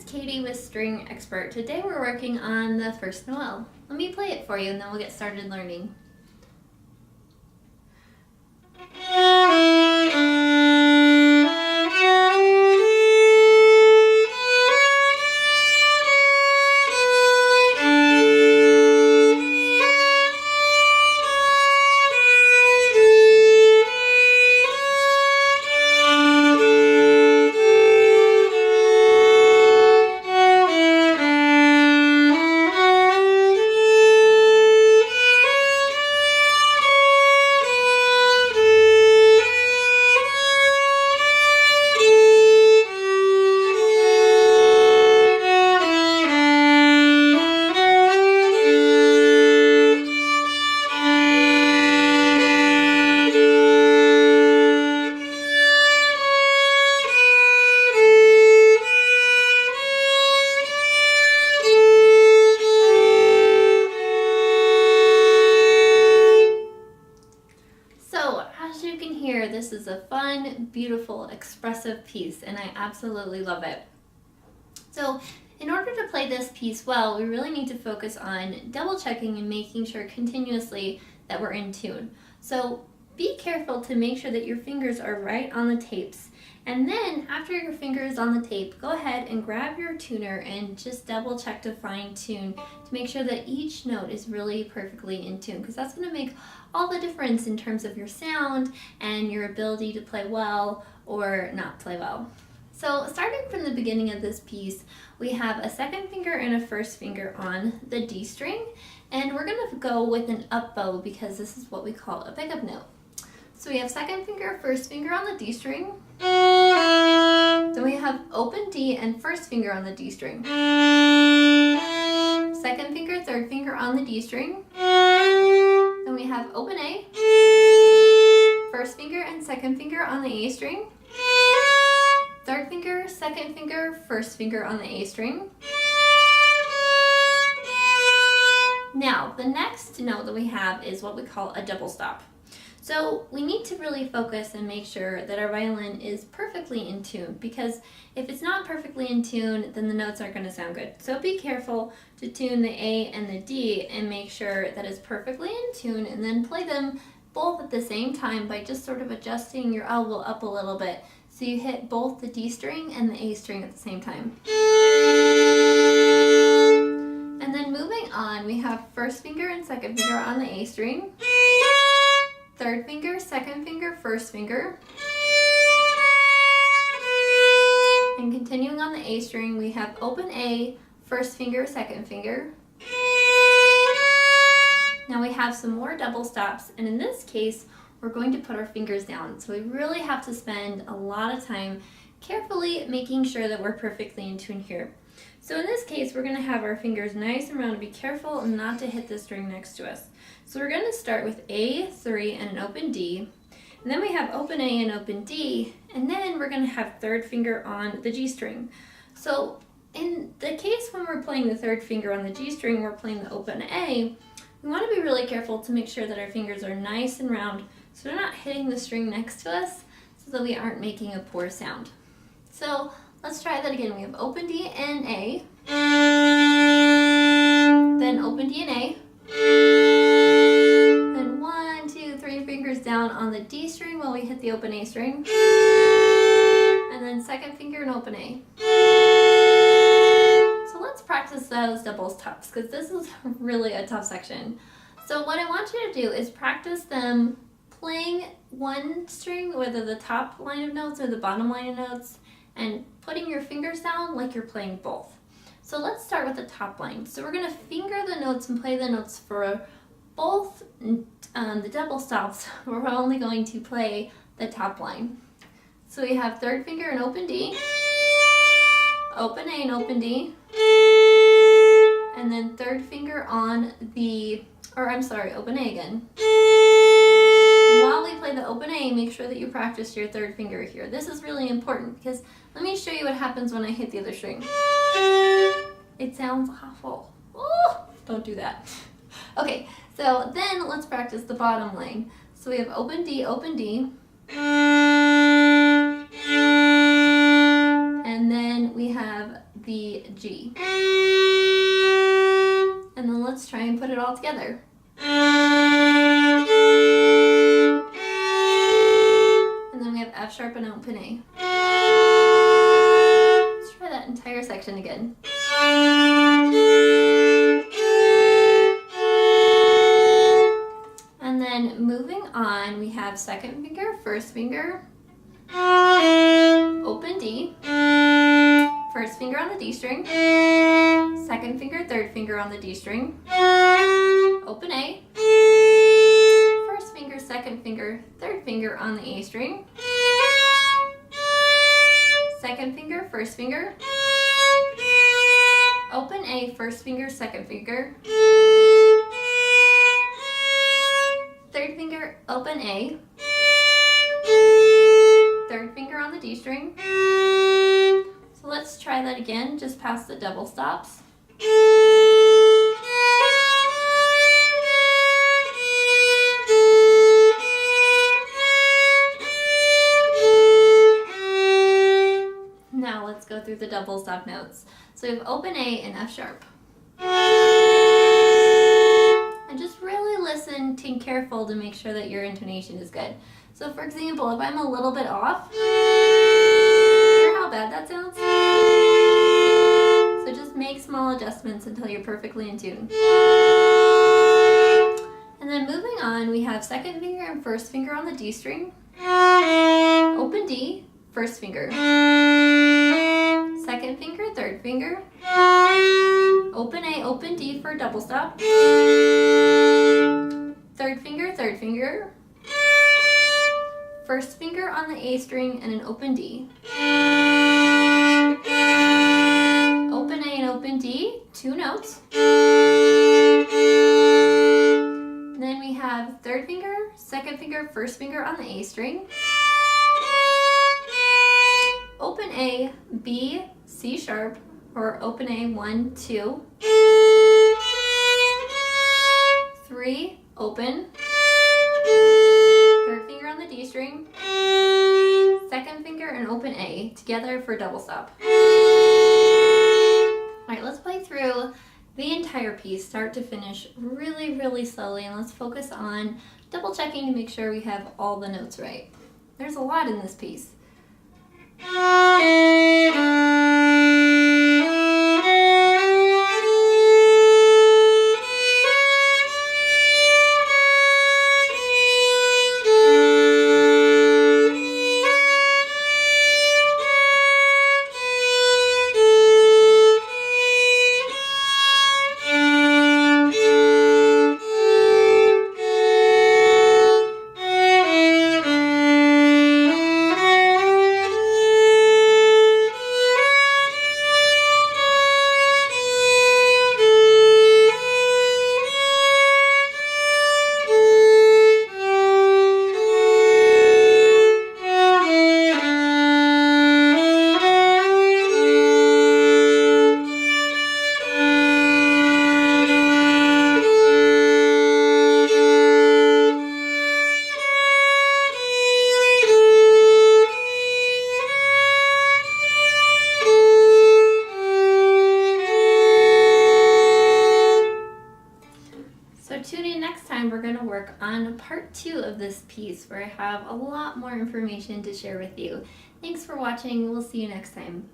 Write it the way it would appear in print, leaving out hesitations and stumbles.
it's Katie with String Expert. Today we're working on the first Noel. Let me play it for you and then we'll get started learning. This is a fun, beautiful, expressive piece, and I absolutely love it. So in order to play this piece well, we really need to focus on double checking and making sure continuously that we're in tune. So be careful to make sure that your fingers are right on the tapes. And then after your finger is on the tape, go ahead and grab your tuner and just double check to fine tune to make sure that each note is really perfectly in tune, because that's going to make all the difference in terms of your sound and your ability to play well or not play well. So starting from the beginning of this piece, we have a second finger and a first finger on the D string, and we're going to go with an up bow because this is what we call a pickup note. So we have second finger, first finger on the D string. Then we have open D and first finger on the D string. Second finger, third finger on the D string. Then we have open A, first finger and second finger on the A string. Third finger, second finger, first finger on the A string. Now, the next note that we have is what we call a double stop. So we need to really focus and make sure that our violin is perfectly in tune, because if it's not perfectly in tune, then the notes aren't going to sound good. So be careful to tune the A and the D and make sure that it's perfectly in tune, and then play them both at the same time by just sort of adjusting your elbow up a little bit so you hit both the D string and the A string at the same time. And then moving on, we have first finger and second finger on the A string. Third finger, second finger, first finger. And continuing on the A string, we have open A, first finger, second finger. Now we have some more double stops, and in this case, we're going to put our fingers down. So we really have to spend a lot of time carefully making sure that we're perfectly in tune here. So in this case, we're going to have our fingers nice and round. Be careful not to hit the string next to us. So we're going to start with A3 and an open D, and then we have open A and open D, and then we're going to have third finger on the G string. So in the case when we're playing the third finger on the G string, we're playing the open A, we want to be really careful to make sure that our fingers are nice and round so they're not hitting the string next to us, so that we aren't making a poor sound. So let's try that again. We have open D and A, then open D and A, then 1, 2, 3 fingers down on the D string while we hit the open A string, and then second finger and open A. So let's practice those double stops, because this is really a tough section. So what I want you to do is practice them playing one string, whether the top line of notes or the bottom line of notes, and putting your fingers down like you're playing both. So let's start with the top line. So we're going to finger the notes and play the notes for both the double stops. We're only going to play the top line. So we have third finger and open D, open A and open D, and then third finger on the, open A again. While we play the open A, make sure that you practice your third finger here. This is really important because let me show you what happens when I hit the other string. It sounds awful. Oh, don't do that. Okay, so then let's practice the bottom line. So we have open D, and then we have the together. And then we have F sharp and open A. Let's try that entire section again. And then moving on, we have second finger, first finger, open D, first finger on the D string, second finger, third finger on the D string, open A, first finger, second finger, third finger on the A string, second finger, first finger, open A, first finger, second finger, third finger, open A, third finger on the D string. So let's try that again, just past the double stops. Now let's go through the double stop notes. So we have open A and F sharp. And just really listen, be careful to make sure that your intonation is good. So for example, if I'm a little bit off, hear how bad that sounds? So just make small adjustments until you're perfectly in tune. And then moving on, we have second finger and first finger on the D string, open D, first finger, second finger, third finger, open A, open D for double stop, third finger, first finger on the A string and an open D, open A and open D, 2 notes. And then we have third finger, second finger, first finger on the A string, open A, B, C sharp, or open A, 1, 2, 3, open, third finger on the D string, second finger and open A together for double stop. Alright, let's play through the entire piece, start to finish, really, really slowly, and let's focus on double checking to make sure we have all the notes right. There's a lot in this piece. Tune in next time. We're going to work on part 2 of this piece where I have a lot more information to share with you. Thanks for watching. We'll see you next time.